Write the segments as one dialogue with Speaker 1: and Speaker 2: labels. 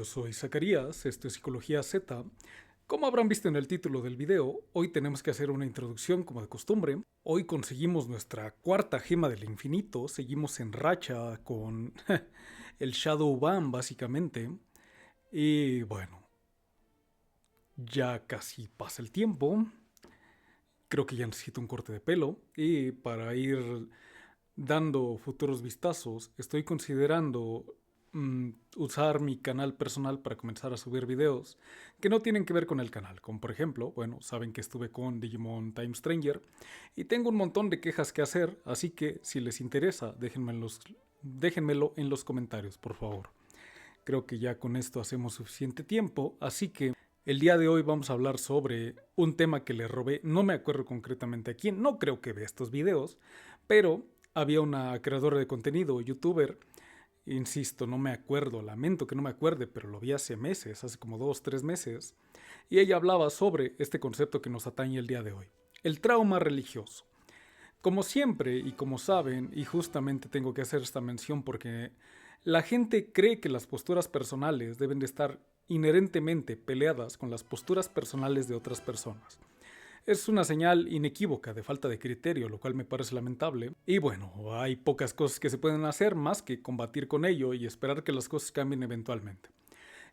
Speaker 1: yo soy Zacarías, esto es Psicología Z. Como habrán visto en el título del video, hoy tenemos que hacer una introducción como de costumbre. Hoy conseguimos nuestra cuarta gema del infinito, seguimos en racha con el Shadow Ban básicamente. Y bueno, ya casi pasa el tiempo, creo que ya necesito un corte de pelo y para ir dando futuros vistazos, estoy considerando usar mi canal personal para comenzar a subir videos que no tienen que ver con el canal. Como por ejemplo, bueno, saben que estuve con Digimon Time Stranger y tengo un montón de quejas que hacer, así que si les interesa, déjenmelo en los comentarios, por favor. Creo que ya con esto hacemos suficiente tiempo, así que el día de hoy vamos a hablar sobre un tema que le robé, no me acuerdo concretamente a quién, no creo que vea estos videos, pero había una creadora de contenido, youtuber, insisto, no me acuerdo, lamento que no me acuerde, pero lo vi hace meses, hace como 2, 3 meses, y ella hablaba sobre este concepto que nos atañe el día de hoy, el trauma religioso. Como siempre y como saben, y justamente tengo que hacer esta mención porque la gente cree que las posturas personales deben de estar inherentemente peleadas con las posturas personales de otras personas. Es una señal inequívoca de falta de criterio, lo cual me parece lamentable. Y bueno, hay pocas cosas que se pueden hacer más que combatir con ello y esperar que las cosas cambien eventualmente.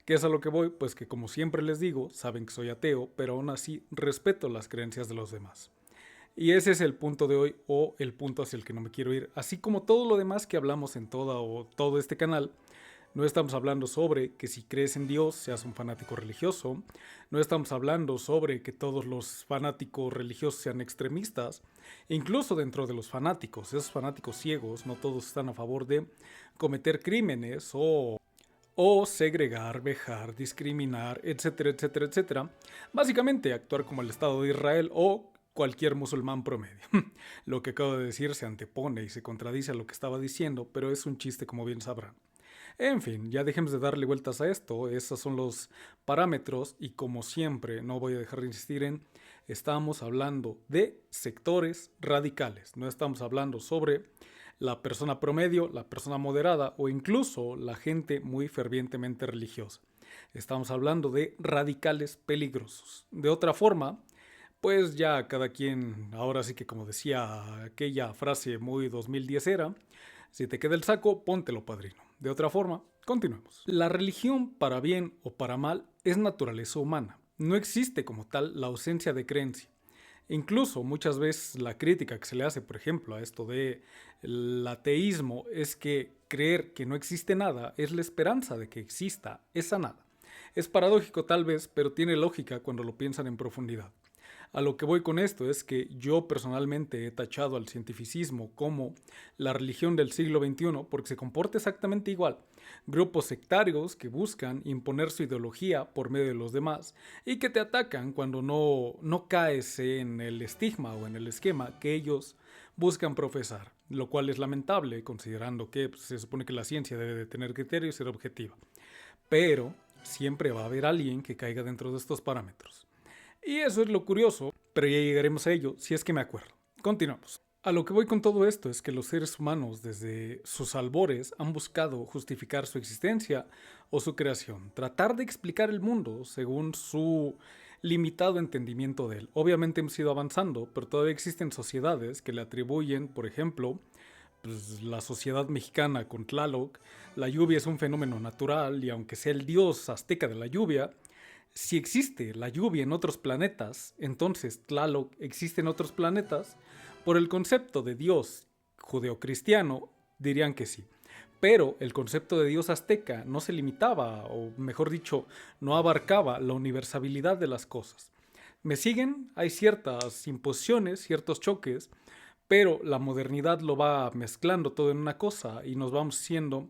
Speaker 1: ¿Qué es a lo que voy? Pues que como siempre les digo, saben que soy ateo, pero aún así respeto las creencias de los demás. Y ese es el punto de hoy o el punto hacia el que no me quiero ir. Así como todo lo demás que hablamos en todo este canal, no estamos hablando sobre que si crees en Dios seas un fanático religioso. No estamos hablando sobre que todos los fanáticos religiosos sean extremistas. Incluso dentro de los fanáticos, esos fanáticos ciegos, no todos están a favor de cometer crímenes o segregar, vejar, discriminar, etcétera, etcétera, etcétera. Básicamente actuar como el Estado de Israel o cualquier musulmán promedio. Lo que acabo de decir se antepone y se contradice a lo que estaba diciendo, pero es un chiste como bien sabrán. En fin, ya dejemos de darle vueltas a esto, esos son los parámetros y como siempre, no voy a dejar de insistir en, estamos hablando de sectores radicales, no estamos hablando sobre la persona promedio, la persona moderada o incluso la gente muy fervientemente religiosa. Estamos hablando de radicales peligrosos. De otra forma, pues ya cada quien, ahora sí que como decía aquella frase muy 2010 era, si te queda el saco, póntelo, padrino. De otra forma, continuemos. La religión, para bien o para mal, es naturaleza humana. No existe como tal la ausencia de creencia. Incluso muchas veces la crítica que se le hace, por ejemplo, a esto de el ateísmo es que creer que no existe nada es la esperanza de que exista esa nada. Es paradójico tal vez, pero tiene lógica cuando lo piensan en profundidad. A lo que voy con esto es que yo personalmente he tachado al cientificismo como la religión del siglo XXI porque se comporta exactamente igual. Grupos sectarios que buscan imponer su ideología por medio de los demás y que te atacan cuando no caes en el estigma o en el esquema que ellos buscan profesar, lo cual es lamentable considerando que se supone que la ciencia debe de tener criterios y ser objetiva. Pero siempre va a haber alguien que caiga dentro de estos parámetros. Y eso es lo curioso, pero ya llegaremos a ello si es que me acuerdo. Continuamos. A lo que voy con todo esto es que los seres humanos desde sus albores han buscado justificar su existencia o su creación, tratar de explicar el mundo según su limitado entendimiento de él. Obviamente hemos ido avanzando, pero todavía existen sociedades que le atribuyen, por ejemplo, pues, la sociedad mexicana con Tlaloc, la lluvia es un fenómeno natural y aunque sea el dios azteca de la lluvia, si existe la lluvia en otros planetas, entonces Tlaloc existe en otros planetas, por el concepto de Dios judeocristiano, dirían que sí. Pero el concepto de Dios azteca no se limitaba, o mejor dicho, no abarcaba la universalidad de las cosas. ¿Me siguen? Hay ciertas imposiciones, ciertos choques, pero la modernidad lo va mezclando todo en una cosa y nos vamos siendo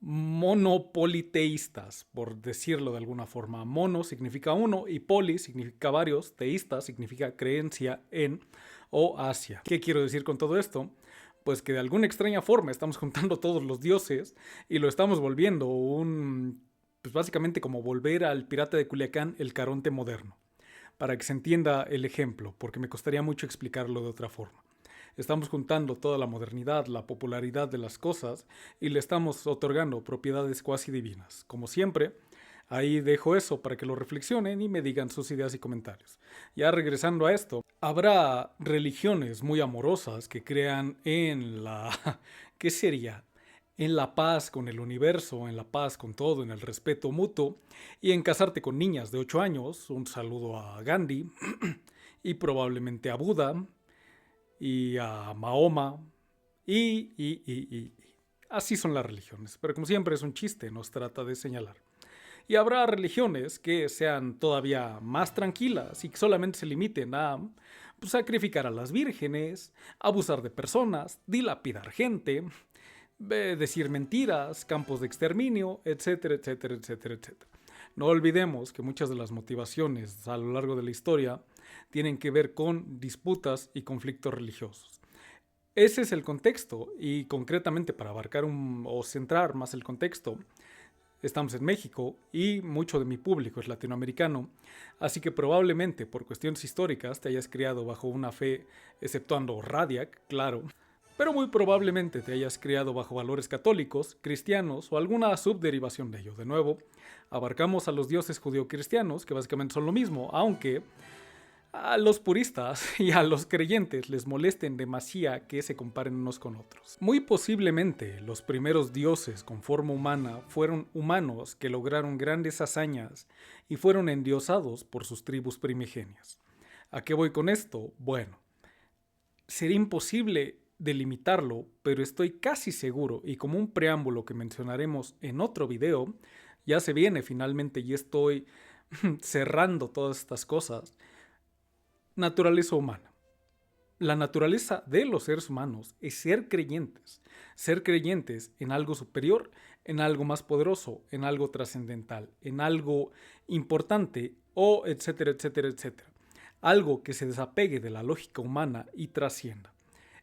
Speaker 1: monopoliteístas, por decirlo de alguna forma. Mono significa uno y poli significa varios, teísta significa creencia en o hacia. ¿Qué quiero decir con todo esto? Pues que de alguna extraña forma estamos juntando todos los dioses y lo estamos volviendo pues básicamente como volver al pirata de Culiacán, el Caronte moderno. Para que se entienda el ejemplo, porque me costaría mucho explicarlo de otra forma. Estamos juntando toda la modernidad, la popularidad de las cosas y le estamos otorgando propiedades cuasi divinas. Como siempre, ahí dejo eso para que lo reflexionen y me digan sus ideas y comentarios. Ya regresando a esto, habrá religiones muy amorosas que crean en la... ¿Qué sería? En la paz con el universo, en la paz con todo, en el respeto mutuo y en casarte con niñas de 8 años. Un saludo a Gandhi y probablemente a Buda y a Mahoma y. Así son las religiones, pero como siempre es un chiste, nos trata de señalar. Y habrá religiones que sean todavía más tranquilas y que solamente se limiten a sacrificar a las vírgenes, abusar de personas, dilapidar gente, decir mentiras, campos de exterminio, etcétera, etcétera, etcétera, etcétera. No olvidemos que muchas de las motivaciones a lo largo de la historia tienen que ver con disputas y conflictos religiosos. Ese es el contexto y concretamente para abarcar o centrar más el contexto, estamos en México y mucho de mi público es latinoamericano, así que probablemente por cuestiones históricas te hayas criado bajo una fe, exceptuando Radiac, claro, pero muy probablemente te hayas criado bajo valores católicos, cristianos o alguna subderivación de ello. De nuevo, abarcamos a los dioses judeocristianos, que básicamente son lo mismo, aunque a los puristas y a los creyentes les molesten demasiado que se comparen unos con otros. Muy posiblemente los primeros dioses con forma humana fueron humanos que lograron grandes hazañas y fueron endiosados por sus tribus primigenias. ¿A qué voy con esto? Bueno, sería imposible delimitarlo, pero estoy casi seguro, y como un preámbulo que mencionaremos en otro video, ya se viene finalmente y estoy cerrando todas estas cosas. Naturaleza humana. La naturaleza de los seres humanos es ser creyentes en algo superior, en algo más poderoso, en algo trascendental, en algo importante o etcétera, etcétera, etcétera. Algo que se desapegue de la lógica humana y trascienda.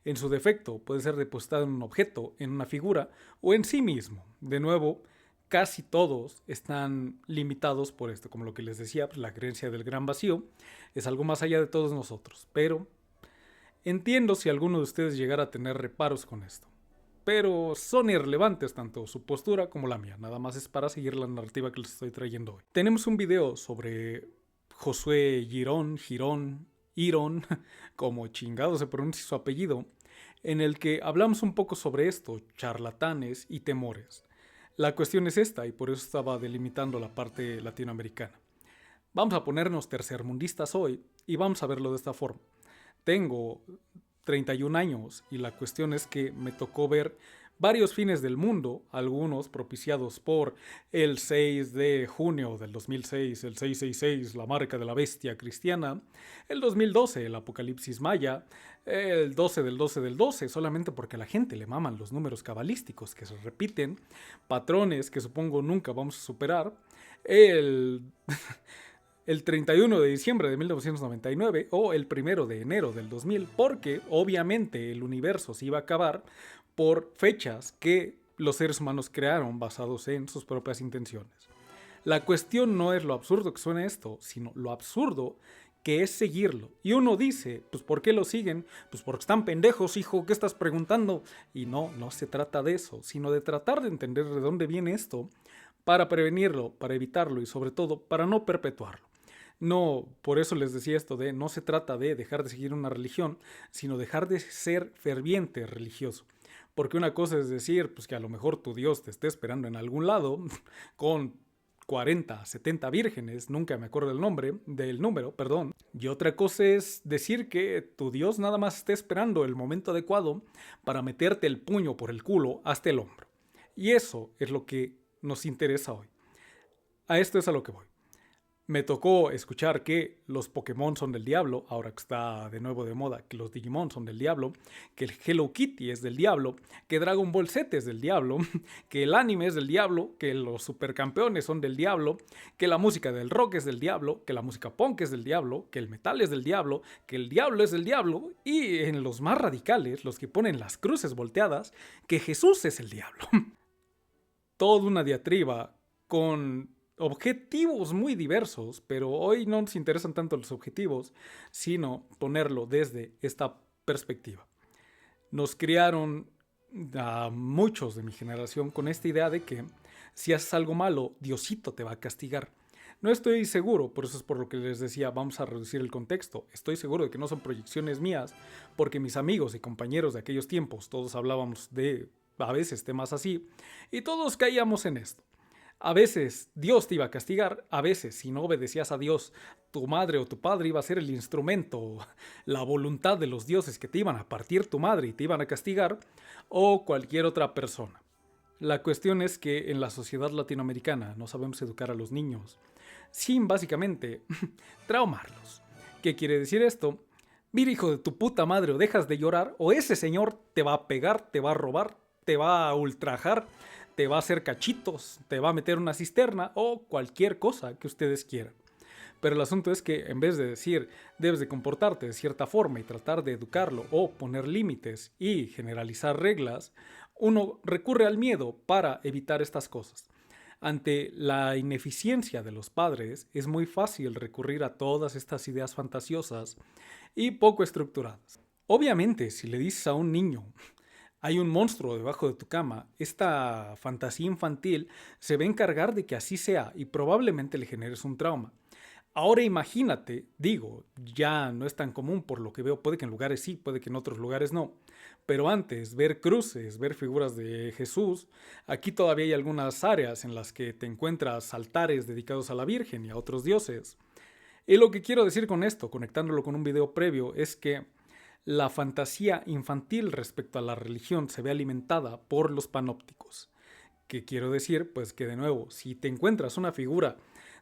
Speaker 1: En su defecto puede ser depositado en un objeto, en una figura o en sí mismo. De nuevo, casi todos están limitados por esto, como lo que les decía, pues la creencia del gran vacío es algo más allá de todos nosotros, pero entiendo si alguno de ustedes llegara a tener reparos con esto, pero son irrelevantes tanto su postura como la mía, nada más es para seguir la narrativa que les estoy trayendo hoy. Tenemos un video sobre Josué Girón, como chingado se pronuncia su apellido, en el que hablamos un poco sobre esto, charlatanes y temores. La cuestión es esta, y por eso estaba delimitando la parte latinoamericana. Vamos a ponernos tercermundistas hoy y vamos a verlo de esta forma. Tengo 31 años y la cuestión es que me tocó ver varios fines del mundo, algunos propiciados por el 6 de junio del 2006, el 666, la marca de la bestia cristiana, el 2012, el apocalipsis maya, el 12 del 12 del 12, solamente porque a la gente le maman los números cabalísticos que se repiten, patrones que supongo nunca vamos a superar, el 31 de diciembre de 1999 o el 1 de enero del 2000, porque obviamente el universo se iba a acabar por fechas que los seres humanos crearon basados en sus propias intenciones. La cuestión no es lo absurdo que suena esto, sino lo absurdo que es seguirlo. Y uno dice, pues ¿por qué lo siguen? Pues porque están pendejos, hijo, ¿qué estás preguntando? Y no se trata de eso, sino de tratar de entender de dónde viene esto para prevenirlo, para evitarlo y sobre todo para no perpetuarlo. No, por eso les decía esto de no se trata de dejar de seguir una religión, sino dejar de ser ferviente religioso. Porque una cosa es decir, pues que a lo mejor tu Dios te esté esperando en algún lado con 40, 70 vírgenes, nunca me acuerdo del número, perdón. Y otra cosa es decir que tu Dios nada más esté esperando el momento adecuado para meterte el puño por el culo hasta el hombro. Y eso es lo que nos interesa hoy. A esto es a lo que voy. Me tocó escuchar que los Pokémon son del diablo, ahora que está de nuevo de moda, que los Digimon son del diablo, que el Hello Kitty es del diablo, que Dragon Ball Z es del diablo, que el anime es del diablo, que los supercampeones son del diablo, que la música del rock es del diablo, que la música punk es del diablo, que el metal es del diablo, que el diablo es del diablo, y en los más radicales, los que ponen las cruces volteadas, que Jesús es el diablo. Toda una diatriba con objetivos muy diversos, pero hoy no nos interesan tanto los objetivos, sino ponerlo desde esta perspectiva. Nos criaron a muchos de mi generación con esta idea de que si haces algo malo, Diosito te va a castigar. No estoy seguro, por eso es por lo que les decía, vamos a reducir el contexto. Estoy seguro de que no son proyecciones mías, porque mis amigos y compañeros de aquellos tiempos, todos hablábamos de a veces temas así, y todos caíamos en esto. A veces Dios te iba a castigar, a veces si no obedecías a Dios, tu madre o tu padre iba a ser el instrumento, la voluntad de los dioses que te iban a partir tu madre y te iban a castigar, o cualquier otra persona. La cuestión es que en la sociedad latinoamericana no sabemos educar a los niños, sin básicamente traumarlos. ¿Qué quiere decir esto? Mira, hijo de tu puta madre, o dejas de llorar, o ese señor te va a pegar, te va a robar, te va a ultrajar, te va a hacer cachitos, te va a meter una cisterna o cualquier cosa que ustedes quieran. Pero el asunto es que en vez de decir debes de comportarte de cierta forma y tratar de educarlo o poner límites y generalizar reglas, uno recurre al miedo para evitar estas cosas. Ante la ineficiencia de los padres es muy fácil recurrir a todas estas ideas fantasiosas y poco estructuradas. Obviamente, si le dices a un niño hay un monstruo debajo de tu cama, esta fantasía infantil se va a encargar de que así sea y probablemente le generes un trauma. Ahora imagínate, digo, ya no es tan común por lo que veo, puede que en lugares sí, puede que en otros lugares no, pero antes ver cruces, ver figuras de Jesús, aquí todavía hay algunas áreas en las que te encuentras altares dedicados a la Virgen y a otros dioses. Y lo que quiero decir con esto, conectándolo con un video previo, es que la fantasía infantil respecto a la religión se ve alimentada por los panópticos. ¿Qué quiero decir? Pues que de nuevo, si te encuentras una figura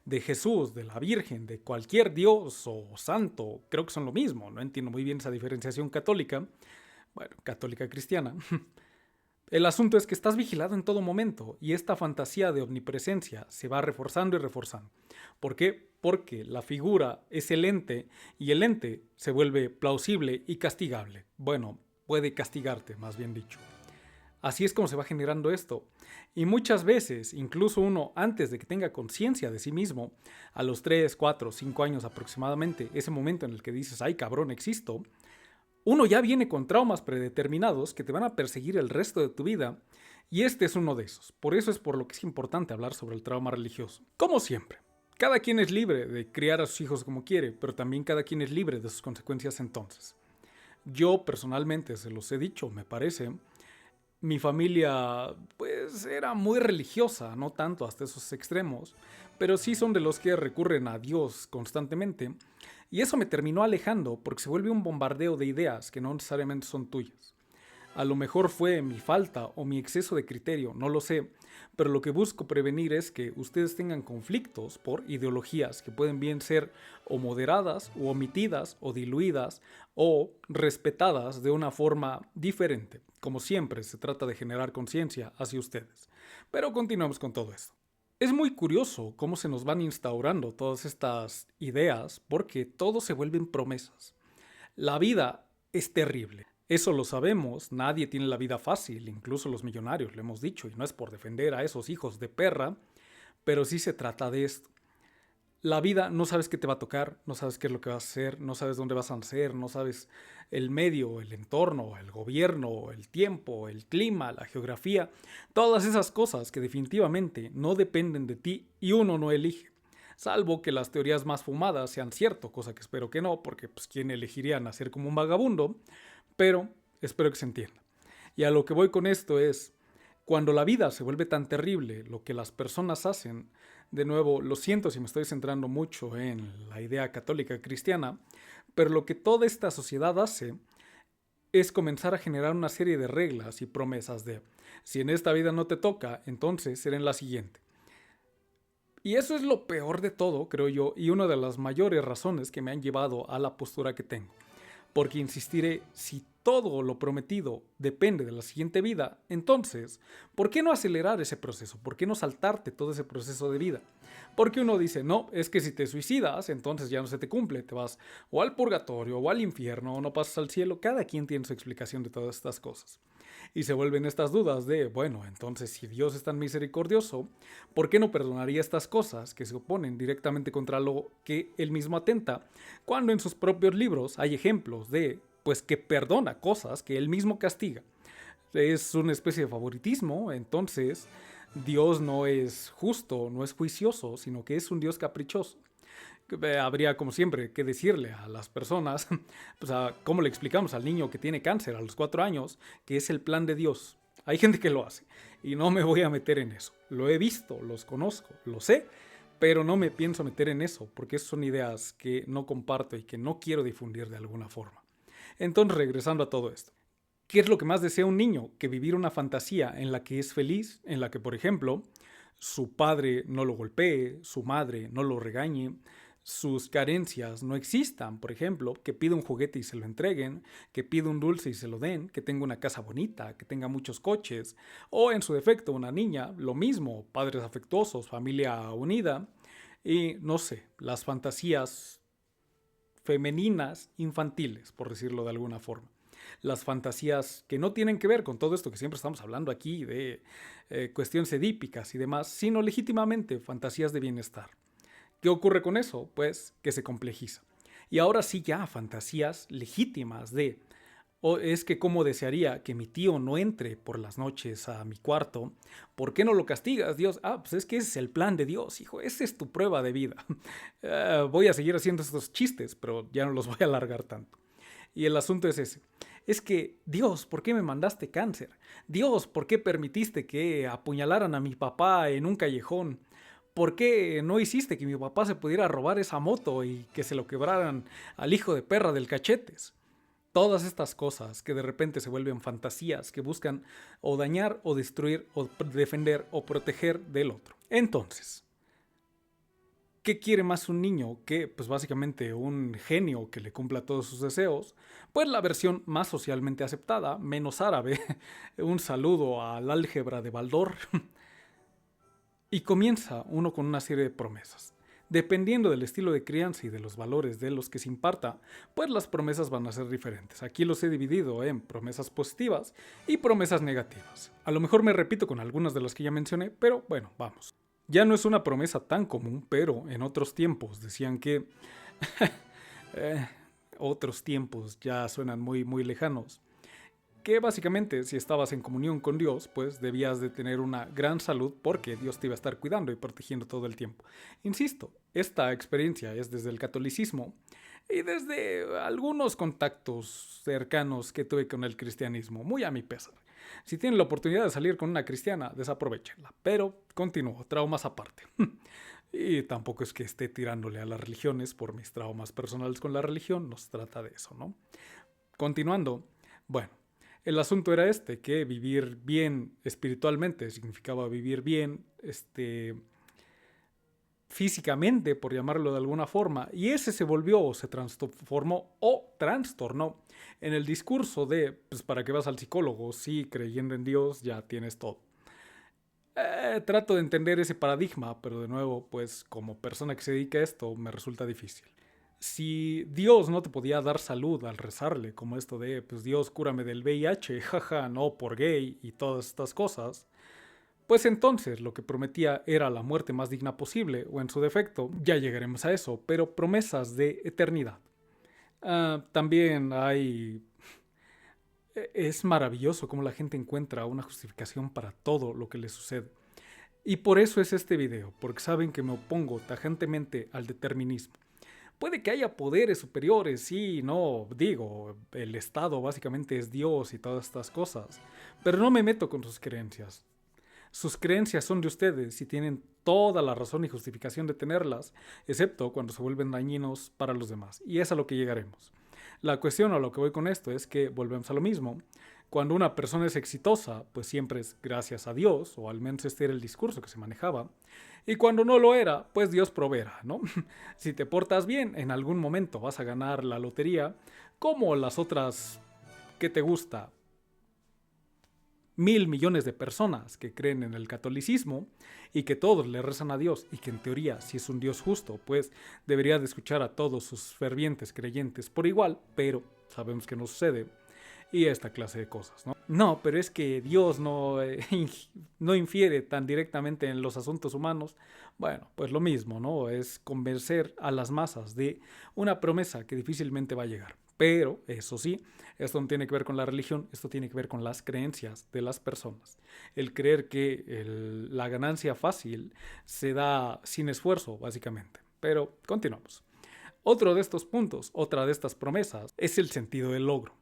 Speaker 1: de Jesús, de la Virgen, de cualquier dios o santo, creo que son lo mismo, no entiendo muy bien esa diferenciación católica, bueno, católica cristiana. El asunto es que estás vigilado en todo momento y esta fantasía de omnipresencia se va reforzando y reforzando. ¿Por qué? Porque la figura es el ente y el ente se vuelve plausible y castigable. Bueno, puede castigarte, más bien dicho. Así es como se va generando esto. Y muchas veces, incluso uno antes de que tenga conciencia de sí mismo, a los 3, 4, 5 años aproximadamente, ese momento en el que dices, ay cabrón, existo, uno ya viene con traumas predeterminados que te van a perseguir el resto de tu vida, y este es uno de esos. Por eso es por lo que es importante hablar sobre el trauma religioso. Como siempre, cada quien es libre de criar a sus hijos como quiere, pero también cada quien es libre de sus consecuencias entonces. Yo personalmente, se los he dicho, me parece, mi familia pues era muy religiosa, no tanto hasta esos extremos, pero sí son de los que recurren a Dios constantemente, y eso me terminó alejando porque se vuelve un bombardeo de ideas que no necesariamente son tuyas. A lo mejor fue mi falta o mi exceso de criterio, no lo sé, pero lo que busco prevenir es que ustedes tengan conflictos por ideologías que pueden bien ser o moderadas o omitidas o diluidas o respetadas de una forma diferente. Como siempre, se trata de generar conciencia hacia ustedes. Pero continuamos con todo esto. Es muy curioso cómo se nos van instaurando todas estas ideas porque todo se vuelven promesas. La vida es terrible. Eso lo sabemos, nadie tiene la vida fácil, incluso los millonarios, lo hemos dicho, y no es por defender a esos hijos de perra, pero sí se trata de esto. La vida no sabes qué te va a tocar, no sabes qué es lo que vas a hacer, no sabes dónde vas a nacer, no sabes el medio, el entorno, el gobierno, el tiempo, el clima, la geografía, todas esas cosas que definitivamente no dependen de ti y uno no elige. Salvo que las teorías más fumadas sean cierto, cosa que espero que no, porque pues quién elegiría nacer como un vagabundo, pero espero que se entienda. Y a lo que voy con esto es, cuando la vida se vuelve tan terrible, lo que las personas hacen, de nuevo, lo siento si me estoy centrando mucho en la idea católica cristiana, pero lo que toda esta sociedad hace es comenzar a generar una serie de reglas y promesas de, si en esta vida no te toca, entonces será en la siguiente. Y eso es lo peor de todo, creo yo, y una de las mayores razones que me han llevado a la postura que tengo. Porque insistiré, si todo lo prometido depende de la siguiente vida, entonces, ¿por qué no acelerar ese proceso? ¿Por qué no saltarte todo ese proceso de vida? Porque uno dice, no, es que si te suicidas, entonces ya no se te cumple, te vas o al purgatorio o al infierno o no pasas al cielo. Cada quien tiene su explicación de todas estas cosas. Y se vuelven estas dudas de, bueno, entonces si Dios es tan misericordioso, ¿por qué no perdonaría estas cosas que se oponen directamente contra lo que él mismo atenta? Cuando en sus propios libros hay ejemplos de pues que perdona cosas que él mismo castiga. Es una especie de favoritismo, entonces Dios no es justo, no es juicioso, sino que es un Dios caprichoso. Habría, como siempre, que decirle a las personas, pues cómo le explicamos al niño que tiene cáncer a los 4 años, que es el plan de Dios. Hay gente que lo hace y no me voy a meter en eso. Lo he visto, los conozco, lo sé, pero no me pienso meter en eso porque son ideas que no comparto y que no quiero difundir de alguna forma. Entonces, regresando a todo esto. ¿Qué es lo que más desea un niño? Que vivir una fantasía en la que es feliz, en la que, por ejemplo, su padre no lo golpee, su madre no lo regañe, sus carencias no existan, por ejemplo, que pida un juguete y se lo entreguen, que pida un dulce y se lo den, que tenga una casa bonita, que tenga muchos coches, o en su defecto una niña, lo mismo, padres afectuosos, familia unida, y no sé, las fantasías femeninas infantiles, por decirlo de alguna forma. Las fantasías que no tienen que ver con todo esto que siempre estamos hablando aquí de cuestiones edípicas y demás, sino legítimamente fantasías de bienestar. ¿Qué ocurre con eso? Pues que se complejiza. Y ahora sí ya fantasías legítimas de, es que cómo desearía que mi tío no entre por las noches a mi cuarto. ¿Por qué no lo castigas, Dios? Pues es que ese es el plan de Dios, hijo. Esa es tu prueba de vida. Voy a seguir haciendo estos chistes, pero ya no los voy a alargar tanto. Y el asunto es ese. Es que, Dios, ¿por qué me mandaste cáncer? Dios, ¿por qué permitiste que apuñalaran a mi papá en un callejón? ¿Por qué no hiciste que mi papá se pudiera robar esa moto y que se lo quebraran al hijo de perra del Cachetes? Todas estas cosas que de repente se vuelven fantasías que buscan o dañar o destruir o defender o proteger del otro. Entonces, ¿qué quiere más un niño que, pues básicamente, un genio que le cumpla todos sus deseos? Pues la versión más socialmente aceptada, menos árabe. Un saludo al álgebra de Baldor. Y comienza uno con una serie de promesas. Dependiendo del estilo de crianza y de los valores de los que se imparta, pues las promesas van a ser diferentes. Aquí los he dividido en promesas positivas y promesas negativas. A lo mejor me repito con algunas de las que ya mencioné, pero bueno, vamos. Ya no es una promesa tan común, pero en otros tiempos decían que... otros tiempos ya suenan muy lejanos. Que básicamente si estabas en comunión con Dios, pues debías de tener una gran salud porque Dios te iba a estar cuidando y protegiendo todo el tiempo. Insisto, esta experiencia es desde el catolicismo y desde algunos contactos cercanos que tuve con el cristianismo, muy a mi pesar. Si tienen la oportunidad de salir con una cristiana, desaprovechenla, pero continúo, traumas aparte. Y tampoco es que esté tirándole a las religiones por mis traumas personales con la religión, no se trata de eso, ¿no? Continuando, bueno. El asunto era que vivir bien espiritualmente significaba vivir bien físicamente, por llamarlo de alguna forma, y ese se volvió o se transformó o trastornó en el discurso de, pues para qué vas al psicólogo, sí, creyendo en Dios ya tienes todo. Trato de entender ese paradigma, pero de nuevo, pues como persona que se dedica a esto, me resulta difícil. Si Dios no te podía dar salud al rezarle, como esto de, pues Dios cúrame del VIH, jaja, no por gay y todas estas cosas, pues entonces lo que prometía era la muerte más digna posible, o en su defecto, ya llegaremos a eso, pero promesas de eternidad. También hay... Es maravilloso cómo la gente encuentra una justificación para todo lo que le sucede. Y por eso es este video, porque saben que me opongo tajantemente al determinismo. Puede que haya poderes superiores, sí, no, digo, el Estado básicamente es Dios y todas estas cosas, pero no me meto con sus creencias. Sus creencias son de ustedes y tienen toda la razón y justificación de tenerlas, excepto cuando se vuelven dañinos para los demás, y es a lo que llegaremos. La cuestión a lo que voy con esto es que volvemos a lo mismo. Cuando una persona es exitosa, pues siempre es gracias a Dios, o al menos este era el discurso que se manejaba. Y cuando no lo era, pues Dios proveerá, ¿no? Si te portas bien, en algún momento vas a ganar la lotería, como las otras, ¿qué te gusta? 1.000 millones de personas que creen en el catolicismo y que todos le rezan a Dios y que en teoría, si es un Dios justo, pues debería de escuchar a todos sus fervientes creyentes por igual, pero sabemos que no sucede. Y esta clase de cosas, ¿no? No, pero es que Dios no infiere tan directamente en los asuntos humanos. Bueno, pues lo mismo, ¿no? Es convencer a las masas de una promesa que difícilmente va a llegar. Pero, eso sí, esto no tiene que ver con la religión, esto tiene que ver con las creencias de las personas. El creer que la ganancia fácil se da sin esfuerzo, básicamente. Pero continuamos. Otro de estos puntos, otra de estas promesas, es el sentido del logro.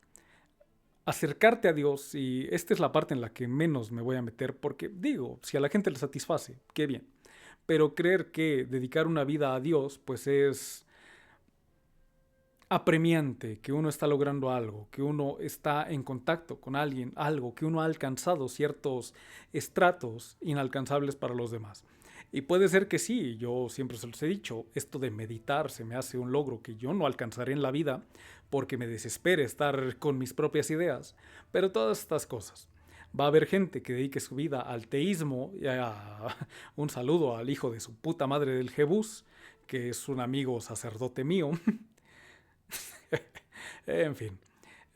Speaker 1: Acercarte a Dios, y esta es la parte en la que menos me voy a meter, porque digo, si a la gente le satisface, qué bien. Pero creer que dedicar una vida a Dios, pues es apremiante, que uno está logrando algo, que uno está en contacto con alguien, algo, que uno ha alcanzado ciertos estratos inalcanzables para los demás. Y puede ser que sí, yo siempre se los he dicho, esto de meditar se me hace un logro que yo no alcanzaré en la vida porque me desespere estar con mis propias ideas, pero todas estas cosas. Va a haber gente que dedique su vida al teísmo, y un saludo al hijo de su puta madre del Jebús, que es un amigo sacerdote mío. En fin,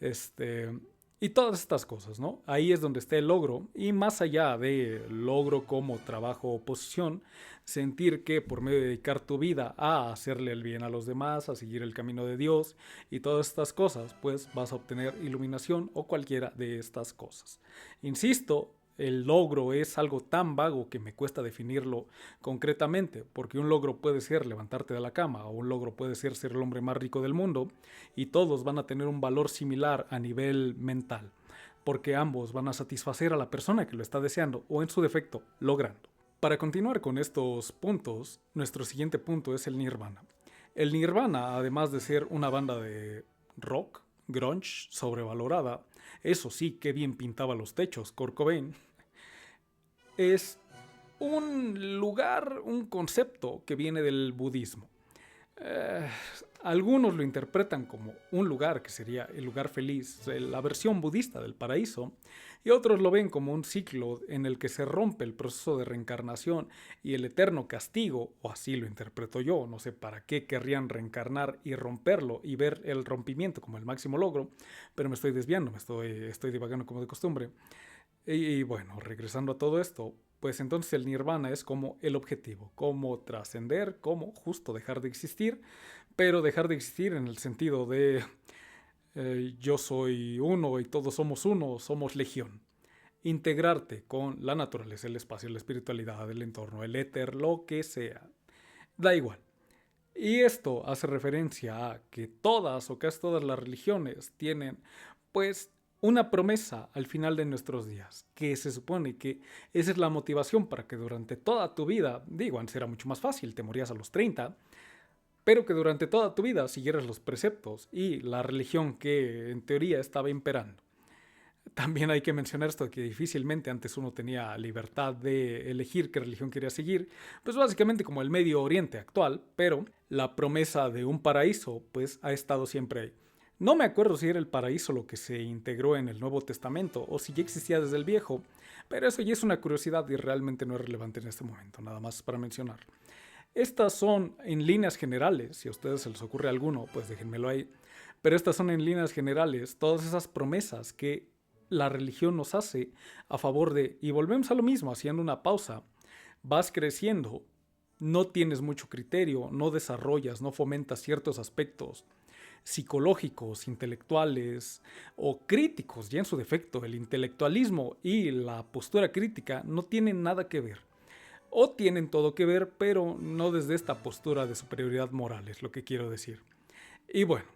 Speaker 1: este, y todas estas cosas, ¿no? Ahí es donde está el logro, y más allá de logro como trabajo o posición, sentir que por medio de dedicar tu vida a hacerle el bien a los demás, a seguir el camino de Dios y todas estas cosas, pues vas a obtener iluminación o cualquiera de estas cosas. Insisto, el logro es algo tan vago que me cuesta definirlo concretamente, porque un logro puede ser levantarte de la cama o un logro puede ser el hombre más rico del mundo, y todos van a tener un valor similar a nivel mental, porque ambos van a satisfacer a la persona que lo está deseando o en su defecto logrando. Para continuar con estos puntos, nuestro siguiente punto es el Nirvana. El Nirvana, además de ser una banda de rock, grunge, sobrevalorada, eso sí, qué bien pintaba los techos, Kurt Cobain, es un lugar, un concepto que viene del budismo. Eh, Algunos lo interpretan como un lugar que sería el lugar feliz, la versión budista del paraíso, y otros lo ven como un ciclo en el que se rompe el proceso de reencarnación y el eterno castigo, o así lo interpreto yo, no sé para qué querrían reencarnar y romperlo y ver el rompimiento como el máximo logro, pero me estoy desviando, estoy divagando como de costumbre. Y bueno, regresando a todo esto, pues entonces el nirvana es como el objetivo, como trascender, como justo dejar de existir, pero dejar de existir en el sentido de yo soy uno y todos somos uno, somos legión. Integrarte con la naturaleza, el espacio, la espiritualidad, el entorno, el éter, lo que sea. Da igual. Y esto hace referencia a que todas o casi todas las religiones tienen pues una promesa al final de nuestros días, que se supone que esa es la motivación para que durante toda tu vida, digo, antes era mucho más fácil, te morías a los 30, pero que durante toda tu vida siguieras los preceptos y la religión que en teoría estaba imperando. También hay que mencionar esto de que difícilmente antes uno tenía libertad de elegir qué religión quería seguir, pues básicamente como el Medio Oriente actual, pero la promesa de un paraíso pues ha estado siempre ahí. No me acuerdo si era el paraíso lo que se integró en el Nuevo Testamento o si ya existía desde el Viejo, pero eso ya es una curiosidad y realmente no es relevante en este momento, nada más para mencionar. Estas son en líneas generales, si a ustedes se les ocurre alguno, pues déjenmelo ahí, pero estas son en líneas generales todas esas promesas que la religión nos hace a favor de, y volvemos a lo mismo, haciendo una pausa, vas creciendo, no tienes mucho criterio, no desarrollas, no fomentas ciertos aspectos psicológicos, intelectuales o críticos, ya en su defecto, el intelectualismo y la postura crítica no tienen nada que ver. O tienen todo que ver, pero no desde esta postura de superioridad moral, es lo que quiero decir. Y bueno,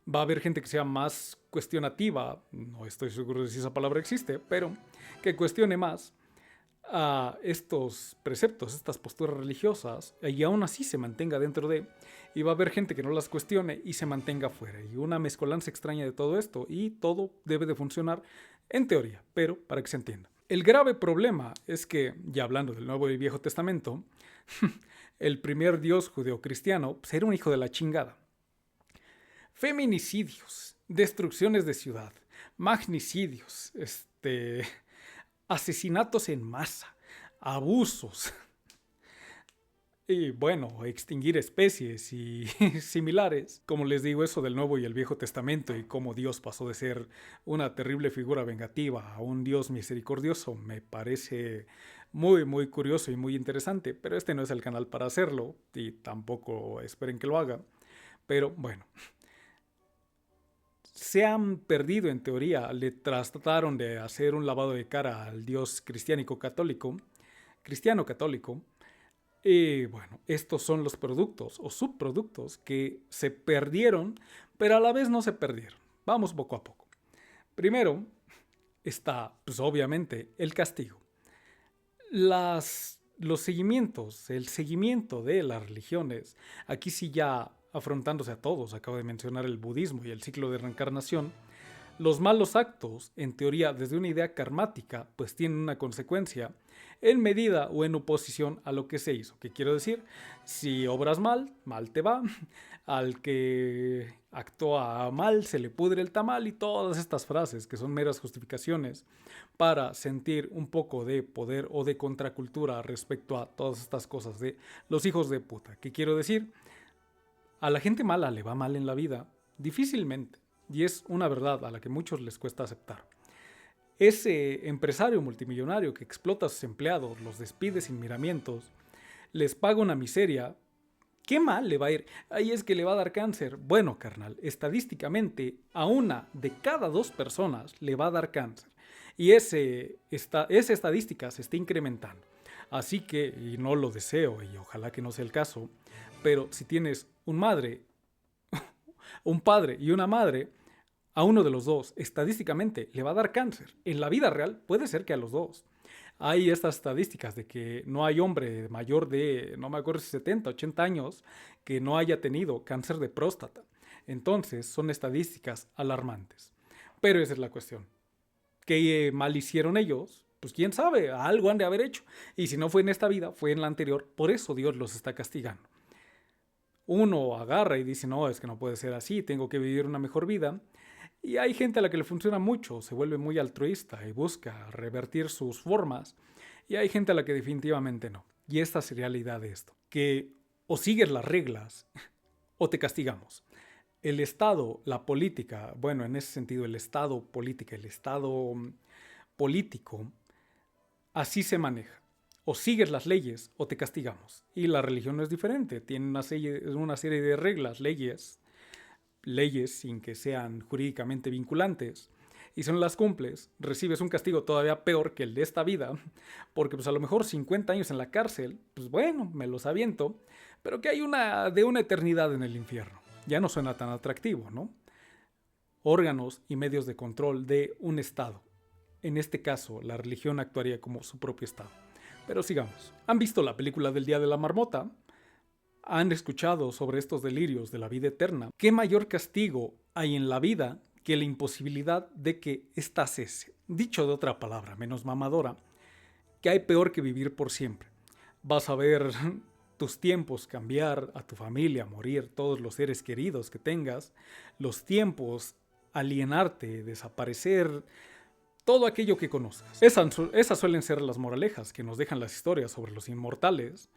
Speaker 1: va a haber gente que sea más cuestionativa, no estoy seguro de si esa palabra existe, pero que cuestione más a estos preceptos, estas posturas religiosas, y aún así se mantenga dentro de, y va a haber gente que no las cuestione y se mantenga fuera, y una mezcolanza extraña de todo esto, y todo debe de funcionar en teoría, pero para que se entienda. El grave problema es que, ya hablando del Nuevo y Viejo Testamento, el primer Dios judeocristiano pues, era un hijo de la chingada. Feminicidios, destrucciones de ciudad, magnicidios, asesinatos en masa, abusos y bueno, extinguir especies y similares. Como les digo, eso del Nuevo y el Viejo Testamento y cómo Dios pasó de ser una terrible figura vengativa a un Dios misericordioso me parece muy muy curioso y muy interesante, pero este no es el canal para hacerlo y tampoco esperen que lo haga. Pero bueno, se han perdido en teoría, le trataron de hacer un lavado de cara al Dios cristiano católico, y bueno, estos son los productos o subproductos que se perdieron, pero a la vez no se perdieron. Vamos poco a poco. Primero está, pues obviamente, el castigo. Los seguimientos, el seguimiento de las religiones, aquí sí ya afrontándose a todos, acabo de mencionar el budismo y el ciclo de reencarnación, los malos actos, en teoría desde una idea karmática, pues tienen una consecuencia en medida o en oposición a lo que se hizo. ¿Qué quiero decir? Si obras mal, mal te va. Al que actúa mal se le pudre el tamal y todas estas frases que son meras justificaciones para sentir un poco de poder o de contracultura respecto a todas estas cosas de los hijos de puta. ¿Qué quiero decir? A la gente mala le va mal en la vida, difícilmente, y es una verdad a la que muchos les cuesta aceptar. Ese empresario multimillonario que explota a sus empleados, los despide sin miramientos, les paga una miseria, ¿qué mal le va a ir? Ahí es que le va a dar cáncer. Bueno, carnal, estadísticamente a una de cada 2 personas le va a dar cáncer. Y esa estadística se está incrementando. Así que, y no lo deseo, y ojalá que no sea el caso, pero si tienes un padre y una madre, a uno de los dos, estadísticamente, le va a dar cáncer. En la vida real puede ser que a los dos. Hay estas estadísticas de que no hay hombre mayor de, no me acuerdo si 70, 80 años, que no haya tenido cáncer de próstata. Entonces, son estadísticas alarmantes. Pero esa es la cuestión. ¿Qué mal hicieron ellos? Pues quién sabe, algo han de haber hecho. Y si no fue en esta vida, fue en la anterior. Por eso Dios los está castigando. Uno agarra y dice, no, es que no puede ser así, tengo que vivir una mejor vida. Y hay gente a la que le funciona mucho, se vuelve muy altruista y busca revertir sus formas. Y hay gente a la que definitivamente no. Y esta sería la idea de esto, que o sigues las reglas o te castigamos. El Estado, la política, bueno, en ese sentido el Estado político, así se maneja. O sigues las leyes o te castigamos. Y la religión no es diferente, tiene una serie de reglas, leyes sin que sean jurídicamente vinculantes, y si no las cumples, recibes un castigo todavía peor que el de esta vida, porque pues a lo mejor 50 años en la cárcel, pues bueno, me los aviento, pero que hay una eternidad en el infierno. Ya no suena tan atractivo, ¿no? Órganos y medios de control de un Estado. En este caso, la religión actuaría como su propio Estado. Pero sigamos. ¿Han visto la película del Día de la Marmota? ¿Han escuchado sobre estos delirios de la vida eterna? ¿Qué mayor castigo hay en la vida que la imposibilidad de que ésta cese? Dicho de otra palabra, menos mamadora, ¿qué hay peor que vivir por siempre? Vas a ver tus tiempos cambiar, a tu familia morir, todos los seres queridos que tengas, los tiempos alienarte, desaparecer, todo aquello que conozcas. Esas suelen ser las moralejas que nos dejan las historias sobre los inmortales.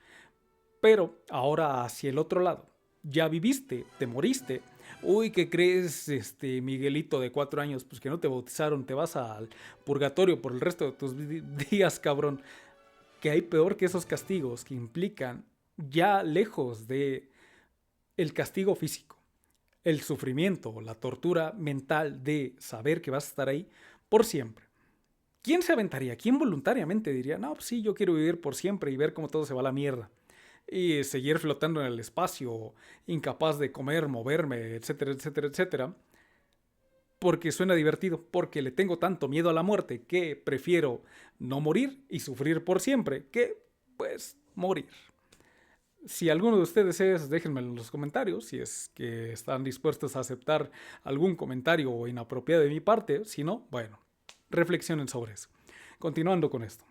Speaker 1: Pero ahora hacia el otro lado. Ya viviste, te moriste. Uy, ¿qué crees, Miguelito de 4 años? Pues que no te bautizaron, te vas al purgatorio por el resto de tus días, cabrón. Que hay peor que esos castigos que implican, ya lejos de el castigo físico, el sufrimiento, la tortura mental de saber que vas a estar ahí por siempre. ¿Quién se aventaría? ¿Quién voluntariamente diría, no, pues sí, yo quiero vivir por siempre y ver cómo todo se va a la mierda? Y seguir flotando en el espacio, incapaz de comer, moverme, etcétera, etcétera, etcétera, porque suena divertido, porque le tengo tanto miedo a la muerte que prefiero no morir y sufrir por siempre que, pues, morir. Si alguno de ustedes es, déjenmelo en los comentarios, si es que están dispuestos a aceptar algún comentario inapropiado de mi parte. Si no, bueno, reflexionen sobre eso. Continuando con esto.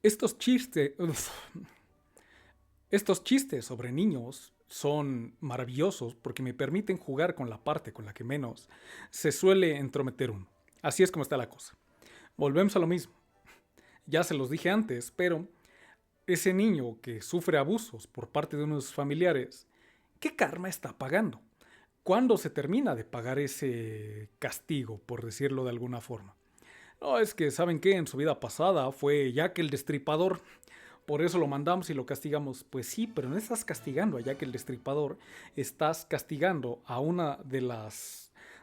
Speaker 1: Estos chistes sobre niños son maravillosos porque me permiten jugar con la parte con la que menos se suele entrometer uno. Así es como está la cosa. Volvemos a lo mismo. Ya se los dije antes, pero ese niño que sufre abusos por parte de uno de sus familiares, ¿qué karma está pagando? ¿Cuándo se termina de pagar ese castigo, por decirlo de alguna forma? No, es que, ¿saben qué? En su vida pasada fue Jack el Destripador. Por eso lo mandamos y lo castigamos. Pues sí, pero no estás castigando a Jack el Destripador. Estás castigando a una de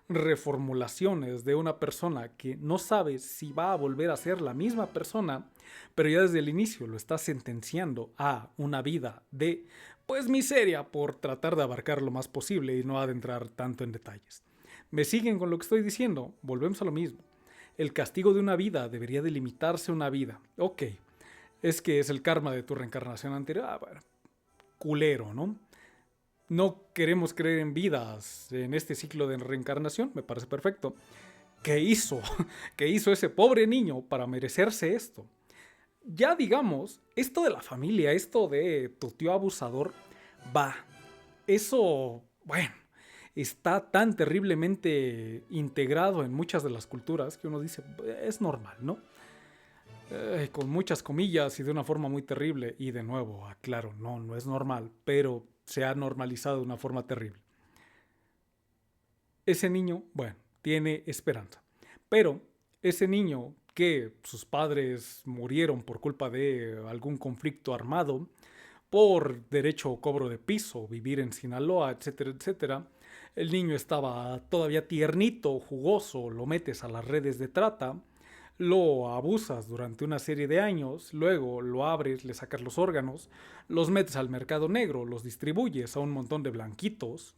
Speaker 1: reformulaciones de una persona que no sabe si va a volver a ser la misma persona, pero ya desde el inicio lo está sentenciando a una vida de, pues, miseria por tratar de abarcar lo más posible y no adentrar tanto en detalles. ¿Me siguen con lo que estoy diciendo? Volvemos a lo mismo. El castigo de una vida debería delimitarse una vida. Ok, es que es el karma de tu reencarnación anterior. Ah, bueno, culero, ¿no? No queremos creer en vidas en este ciclo de reencarnación, me parece perfecto. ¿Qué hizo? ¿Qué hizo ese pobre niño para merecerse esto? Ya digamos, esto de la familia, esto de tu tío abusador, va. Eso, bueno, está tan terriblemente integrado en muchas de las culturas que uno dice, es normal, ¿no? Con muchas comillas y de una forma muy terrible. Y de nuevo, aclaro, no es normal, pero se ha normalizado de una forma terrible. Ese niño, bueno, tiene esperanza. Pero ese niño que sus padres murieron por culpa de algún conflicto armado, por derecho o cobro de piso, vivir en Sinaloa, etcétera, etcétera. El niño estaba todavía tiernito, jugoso, lo metes a las redes de trata, lo abusas durante una serie de años, luego lo abres, le sacas los órganos, los metes al mercado negro, los distribuyes a un montón de blanquitos.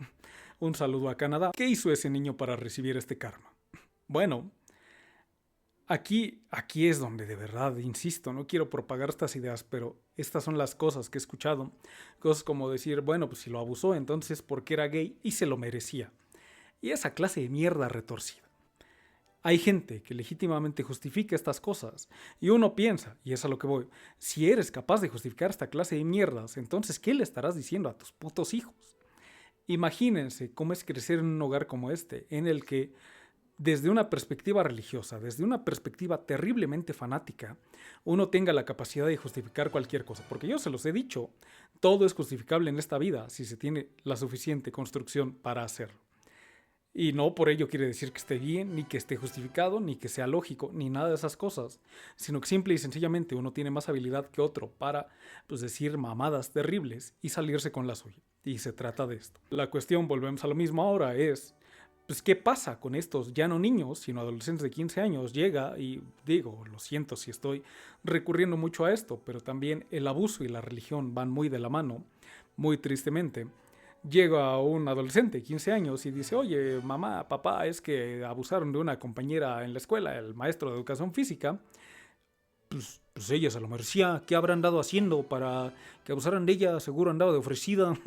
Speaker 1: Un saludo a Canadá. ¿Qué hizo ese niño para recibir este karma? Bueno, aquí es donde de verdad, insisto, no quiero propagar estas ideas, pero estas son las cosas que he escuchado. Cosas como decir, bueno, pues si lo abusó, entonces porque era gay y se lo merecía. Y esa clase de mierda retorcida. Hay gente que legítimamente justifica estas cosas y uno piensa, y es a lo que voy, si eres capaz de justificar esta clase de mierdas, entonces ¿qué le estarás diciendo a tus putos hijos? Imagínense cómo es crecer en un hogar como este, en el que desde una perspectiva religiosa, desde una perspectiva terriblemente fanática, uno tenga la capacidad de justificar cualquier cosa. Porque yo se los he dicho, todo es justificable en esta vida si se tiene la suficiente construcción para hacerlo. Y no por ello quiere decir que esté bien, ni que esté justificado, ni que sea lógico, ni nada de esas cosas, sino que simple y sencillamente uno tiene más habilidad que otro para, pues, decir mamadas terribles y salirse con la suya. Y se trata de esto. La cuestión, volvemos a lo mismo ahora, es, pues, ¿qué pasa con estos ya no niños, sino adolescentes de 15 años? Llega y digo, lo siento si estoy recurriendo mucho a esto, pero también el abuso y la religión van muy de la mano, muy tristemente. Llega un adolescente, 15 años, y dice, oye, mamá, papá, es que abusaron de una compañera en la escuela, el maestro de educación física. Pues ella se lo merecía. ¿Qué habrán dado haciendo para que abusaran de ella? Seguro andaba de ofrecida.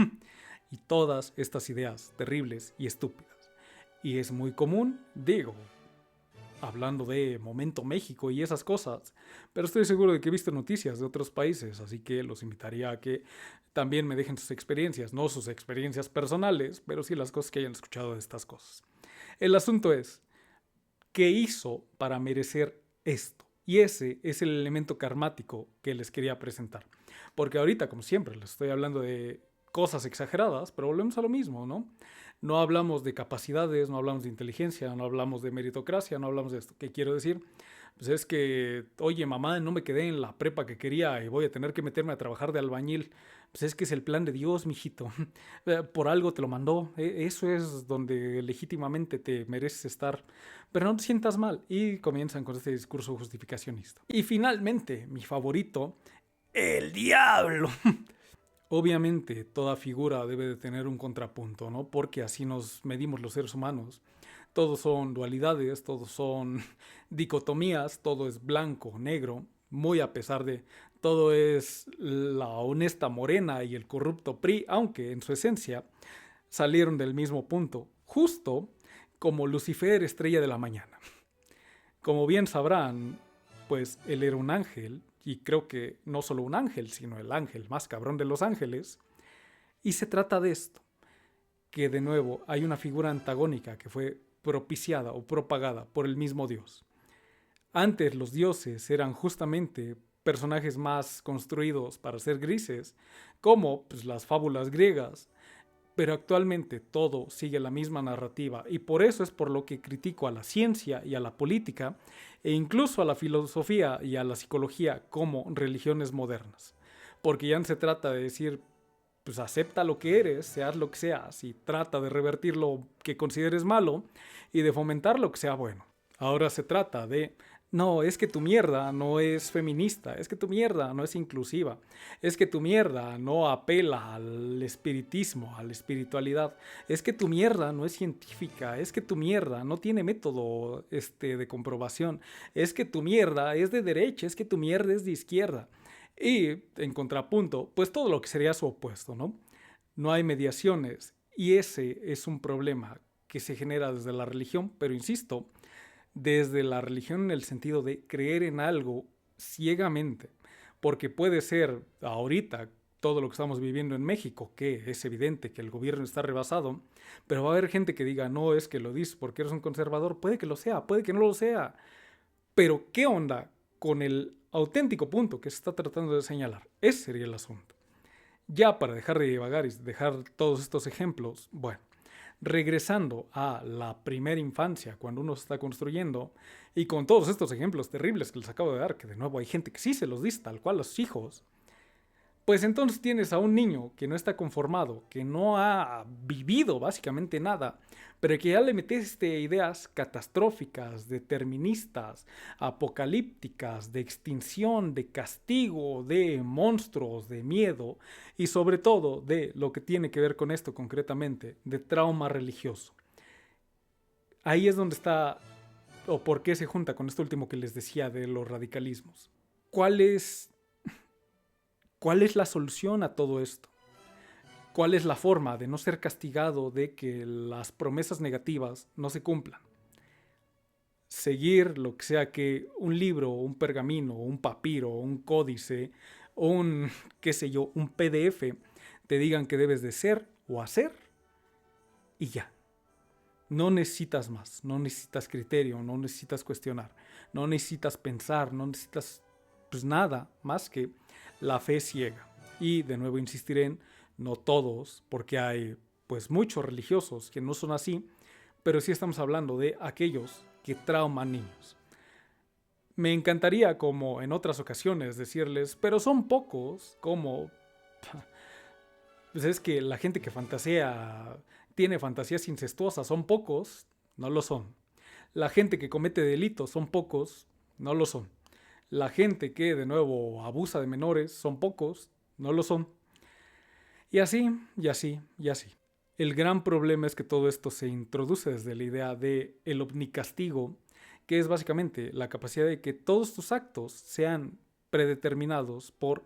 Speaker 1: Y todas estas ideas terribles y estúpidas. Y es muy común, digo, hablando de Momento México y esas cosas, pero estoy seguro de que he visto noticias de otros países, así que los invitaría a que también me dejen sus experiencias, no sus experiencias personales, pero sí las cosas que hayan escuchado de estas cosas. El asunto es, ¿qué hizo para merecer esto? Y ese es el elemento karmático que les quería presentar. Porque ahorita, como siempre, les estoy hablando de cosas exageradas, pero volvemos a lo mismo, ¿no? No hablamos de capacidades, no hablamos de inteligencia, no hablamos de meritocracia, no hablamos de esto. ¿Qué quiero decir? Pues es que, oye, mamá, no me quedé en la prepa que quería y voy a tener que meterme a trabajar de albañil. Pues es que es el plan de Dios, mijito. Por algo te lo mandó. Eso es donde legítimamente te mereces estar. Pero no te sientas mal. Y comienzan con este discurso justificacionista. Y finalmente, mi favorito, el diablo. Obviamente, toda figura debe de tener un contrapunto, ¿no? Porque así nos medimos los seres humanos. Todos son dualidades, todos son dicotomías, todo es blanco, negro, muy a pesar de todo es la honesta Morena y el corrupto PRI, aunque en su esencia salieron del mismo punto, justo como Lucifer, estrella de la mañana. Como bien sabrán, pues él era un ángel, y creo que no solo un ángel, sino el ángel más cabrón de los ángeles, y se trata de esto, que de nuevo hay una figura antagónica que fue propiciada o propagada por el mismo Dios. Antes los dioses eran justamente personajes más construidos para ser grises, como pues, las fábulas griegas, pero actualmente todo sigue la misma narrativa y por eso es por lo que critico a la ciencia y a la política e incluso a la filosofía y a la psicología como religiones modernas. Porque ya no se trata de decir pues acepta lo que eres, seas lo que seas, y trata de revertir lo que consideres malo y de fomentar lo que sea bueno. Ahora se trata de, no, es que tu mierda no es feminista, es que tu mierda no es inclusiva, es que tu mierda no apela al espiritismo, a la espiritualidad, es que tu mierda no es científica, es que tu mierda no tiene método de comprobación, es que tu mierda es de derecha, es que tu mierda es de izquierda. Y en contrapunto, pues todo lo que sería su opuesto, ¿no? No hay mediaciones y ese es un problema que se genera desde la religión, pero insisto, desde la religión en el sentido de creer en algo ciegamente, porque puede ser ahorita todo lo que estamos viviendo en México, que es evidente que el gobierno está rebasado, pero va a haber gente que diga, no, es que lo dices porque eres un conservador, puede que lo sea, puede que no lo sea, pero ¿qué onda con el auténtico punto que se está tratando de señalar? Ese sería el asunto. Ya para dejar de divagar y dejar todos estos ejemplos, bueno, regresando a la primera infancia, cuando uno se está construyendo, y con todos estos ejemplos terribles que les acabo de dar, que de nuevo hay gente que sí se los dice tal cual a sus hijos, pues entonces tienes a un niño que no está conformado, que no ha vivido básicamente nada, pero que ya le metiste ideas catastróficas, deterministas, apocalípticas, de extinción, de castigo, de monstruos, de miedo y sobre todo de lo que tiene que ver con esto concretamente, de trauma religioso. Ahí es donde está, o por qué se junta con esto último que les decía de los radicalismos. ¿Cuál es ¿Cuál es la solución a todo esto? ¿Cuál es la forma de no ser castigado de que las promesas negativas no se cumplan? Seguir lo que sea que un libro, un pergamino, un papiro, un códice, un, qué sé yo, un PDF te digan que debes de ser o hacer y ya. No necesitas más, no necesitas criterio, no necesitas cuestionar, no necesitas pensar, no necesitas pues nada más que la fe ciega. Y de nuevo insistiré en no todos, porque hay pues muchos religiosos que no son así, pero sí estamos hablando de aquellos que trauman niños. Me encantaría, como en otras ocasiones, decirles, pero son pocos, como pues es que la gente que fantasea, tiene fantasías incestuosas, son pocos, no lo son. La gente que comete delitos son pocos, no lo son. La gente que de nuevo abusa de menores son pocos, no lo son. Y así, y así, y así. El gran problema es que todo esto se introduce desde la idea de el omnicastigo, que es básicamente la capacidad de que todos tus actos sean predeterminados por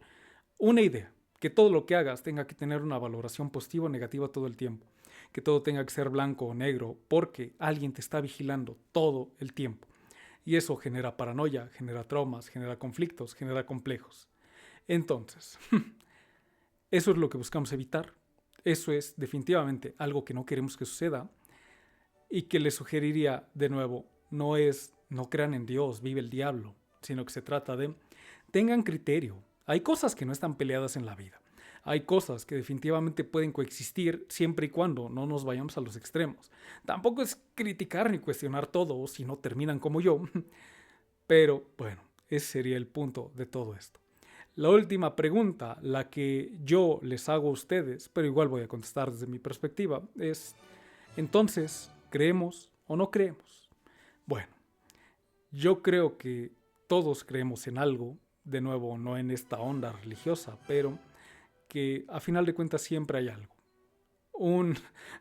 Speaker 1: una idea, que todo lo que hagas tenga que tener una valoración positiva o negativa todo el tiempo, que todo tenga que ser blanco o negro, porque alguien te está vigilando todo el tiempo. Y eso genera paranoia, genera traumas, genera conflictos, genera complejos. Entonces, eso es lo que buscamos evitar. Eso es definitivamente algo que no queremos que suceda y que les sugeriría de nuevo, no es no crean en Dios, vive el diablo, sino que se trata de tengan criterio. Hay cosas que no están peleadas en la vida. Hay cosas que definitivamente pueden coexistir siempre y cuando no nos vayamos a los extremos. Tampoco es criticar ni cuestionar todo si no terminan como yo. Pero bueno, ese sería el punto de todo esto. La última pregunta, la que yo les hago a ustedes, pero igual voy a contestar desde mi perspectiva, es, entonces, ¿creemos o no creemos? Bueno, yo creo que todos creemos en algo, de nuevo, no en esta onda religiosa, pero que a final de cuentas siempre hay algo.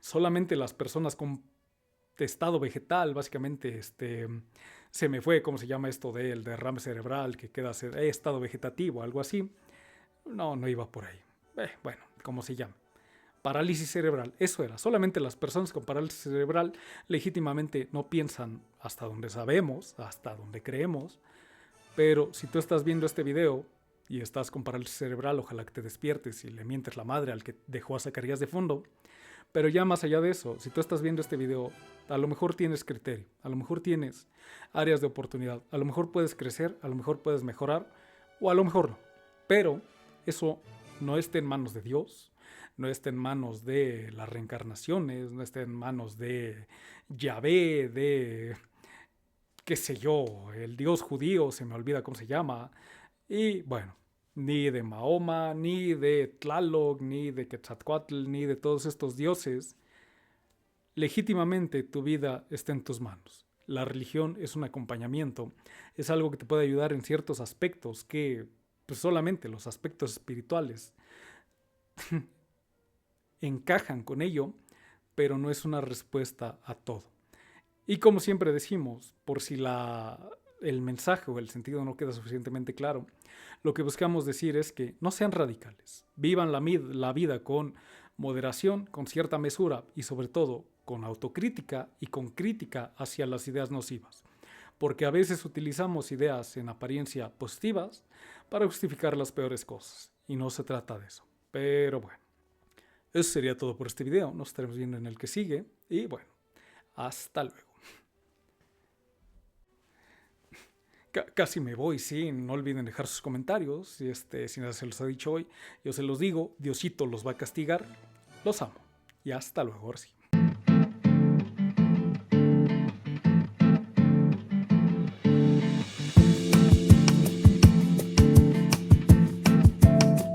Speaker 1: Solamente las personas con estado vegetal, básicamente, se me fue, ¿cómo se llama esto del derrame cerebral que queda estado vegetativo, algo así? No iba por ahí. Bueno, ¿cómo se llama? Parálisis cerebral, eso era. Solamente las personas con parálisis cerebral legítimamente no piensan hasta donde sabemos, hasta donde creemos. Pero si tú estás viendo este video y estás con parálisis cerebral, ojalá que te despiertes y le mientes la madre al que dejó a Zacarías de fondo. Pero ya más allá de eso, si tú estás viendo este video, a lo mejor tienes criterio, a lo mejor tienes áreas de oportunidad, a lo mejor puedes crecer, a lo mejor puedes mejorar, o a lo mejor no. Pero eso no está en manos de Dios, no está en manos de las reencarnaciones, no está en manos de Yahvé, de qué sé yo, el Dios judío, se me olvida cómo se llama. Y bueno, ni de Mahoma, ni de Tlaloc, ni de Quetzalcóatl, ni de todos estos dioses, legítimamente tu vida está en tus manos. La religión es un acompañamiento, es algo que te puede ayudar en ciertos aspectos que pues, solamente los aspectos espirituales encajan con ello, pero no es una respuesta a todo. Y como siempre decimos, por si el mensaje o el sentido no queda suficientemente claro, lo que buscamos decir es que no sean radicales, vivan la vida con moderación, con cierta mesura y sobre todo con autocrítica y con crítica hacia las ideas nocivas. Porque a veces utilizamos ideas en apariencia positivas para justificar las peores cosas. Y no se trata de eso. Pero bueno, eso sería todo por este video. Nos estaremos viendo en el que sigue. Y bueno, hasta luego. Casi me voy, sí. No olviden dejar sus comentarios. Si nada se los ha dicho hoy, yo se los digo. Diosito los va a castigar. Los amo. Y hasta luego, ahora sí.